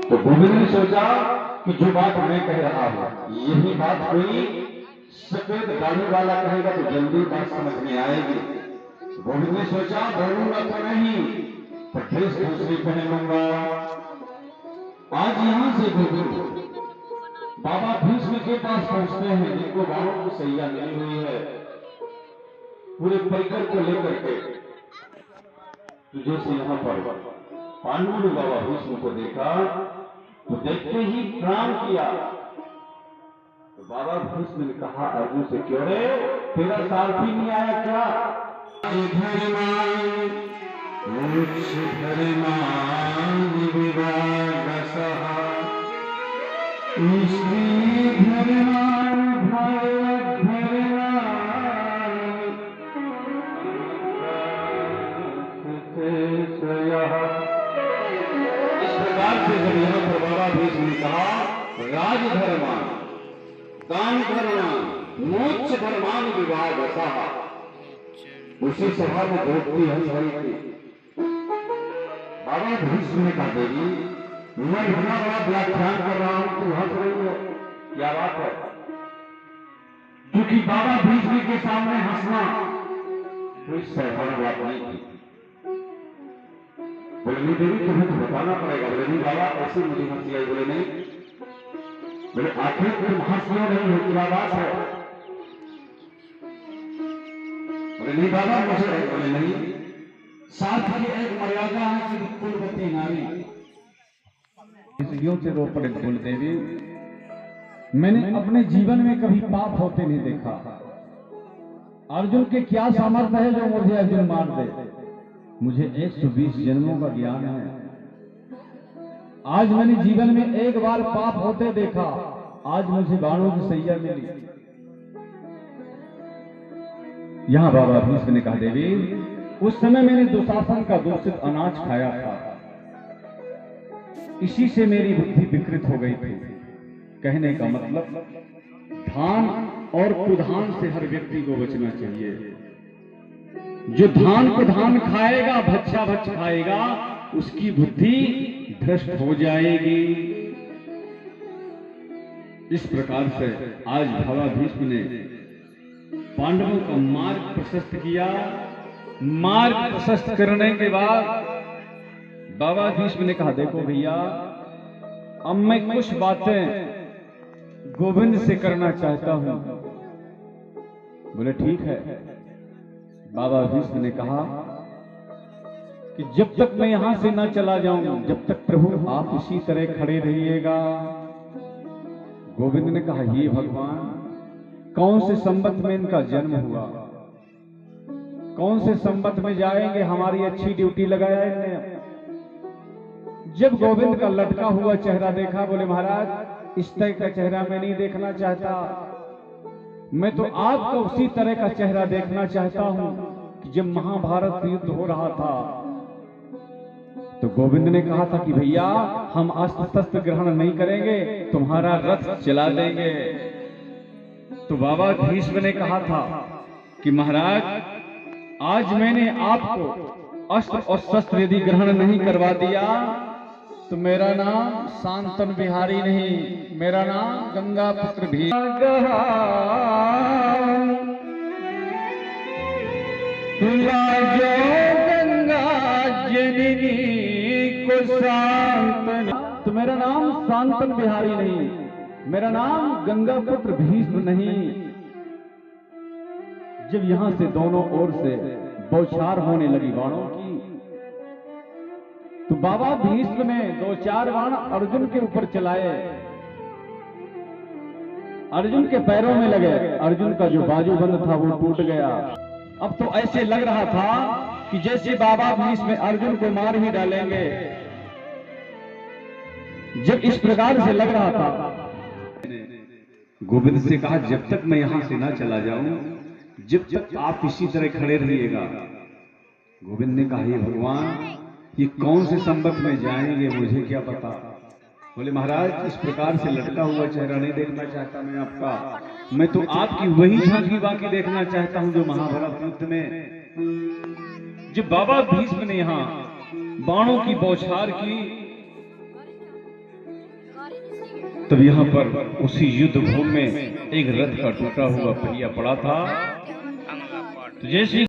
तो गोविंद ने सोचा कि जो बात मैं कह रहा हूं यही बात कोई सफेद दाढ़ी वाला कहेगा तो जल्दी बात समझ में आएगी। गोविंद ने सोचा बोलूंगा तो नहीं तो ड्रेस दूसरी पहन लूंगा। आज यहां से गोविंद बाबा भीष्म के पास पहुंचते हैं जिनको बाणों की सैया मिली हुई है पूरे परिकर को लेकर के। तो जैसे यहां पर पांडवों ने बाबा भीष्म को देखा तो देखते ही प्रणाम किया। तो बाबा भीष्म ने कहा अर्जुन से, क्यों रे तेरा सारथी नहीं आया क्या? बाबा भीष्म ने कहा राजधर्मान दान धर्मान मोक्ष धर्मान विवाद सहा। उसी सभा में द्रौपदी हंस रही थी। बाबा भीष्म ने कहा देवी मैं इतना बड़ा व्याख्यान कर रहा हूं तू हंस रही है, क्या बात है? क्योंकि बाबा भीष्म के सामने हंसना कोई साधारण बात नहीं थी। बोले देवी तुम्हें तो बताना पड़ेगा। बोले नहीं बाबा ऐसे मुझे हंसी आई। बोले नहीं। बोले आखिर तुम हंस क्यों नहीं हो, क्या बात है? बोले नहीं बाबा मुझे। बोले नहीं साथ की एक मर्यादा है कि कुलवती नारी से रो पड़े। बोल देवी मैंने अपने जीवन में कभी पाप होते नहीं देखा। अर्जुन के क्या सामर्थ्य है जो मुझे अर्जुन मार दे? मुझे 120 जन्मों का ज्ञान है। आज मैंने जीवन में एक बार पाप होते देखा। आज मुझे बाणों की सैया मिली। यहां बाबा भीष्म ने कहा देवी उस समय मैंने दुशासन का दूषित अनाज खाया था, इसी से मेरी बुद्धि विकृत हो गई थी। कहने का मतलब धान और कुधान से हर व्यक्ति को बचना चाहिए। जो धान कुधान खाएगा भच्छा भच्छ खाएगा उसकी बुद्धि भ्रष्ट हो जाएगी। इस प्रकार से आज बाबा भीष्म ने पांडवों का मार्ग प्रशस्त किया। मार्ग प्रशस्त करने के बाद बाबा भीष्म ने कहा देखो भैया अब मैं कुछ बातें गोविंद से करना चाहता हूं। बोले ठीक है। बाबा भीष्म ने कहा कि जब तक मैं यहां से ना चला जाऊं जब तक प्रभु आप इसी तरह खड़े रहिएगा। गोविंद ने कहा ये भगवान कौन से संबत में इनका जन्म हुआ, कौन से संबत में जाएंगे? हमारी अच्छी ड्यूटी लगाया इन्हें। जब गोविंद का लटका हुआ चेहरा देखा बोले महाराज इस तरह का चेहरा मैं नहीं देखना चाहता। मैं तो आपका उसी तरह का चेहरा देखना चाहता हूं कि जब महाभारत युद्ध हो रहा था तो गोविंद ने कहा था कि भैया हम अस्त्र शस्त्र ग्रहण नहीं करेंगे, तुम्हारा रथ चला देंगे। तो बाबा भीष्म ने कहा था कि महाराज आज मैंने आपको अस्त्र और शस्त्र यदि ग्रहण नहीं करवा दिया तो मेरा नाम शांतन बिहारी नहीं, मेरा नाम गंगा पुत्र भी। गंगा जननी को शांतन, तो मेरा नाम शांतन बिहारी नहीं, मेरा नाम गंगा पुत्र भीष्म नहीं। जब यहां से दोनों ओर से बौछार होने लगी बाणों की तो बाबा भीष्म ने 2-4 बाण अर्जुन के ऊपर चलाए। अर्जुन के पैरों में लगे। अर्जुन का जो बाजूबंद था वो टूट गया। अब तो ऐसे लग रहा था कि जैसे बाबा भीष्म अर्जुन को मार ही डालेंगे। जब इस प्रकार से लग रहा था गोविंद से कहा जब तक मैं यहां से ना चला जाऊं जब तक आप इसी तरह खड़े रहिएगा। गोविंद ने कहा हे भगवान ये कौन से संबत में जाएंगे मुझे क्या पता। बोले महाराज इस प्रकार से लटका हुआ चेहरा नहीं देखना चाहता मैं आपका। मैं तो आपकी वही झांकी बाकी देखना चाहता हूं जो महाभारत युद्ध में। जब बाबा भीष्म ने यहां बाणों की बौछार की तब यहाँ पर उसी युद्ध भूमि में एक रथ का टूटा हुआ पहिया पड़ा था। तो जैसे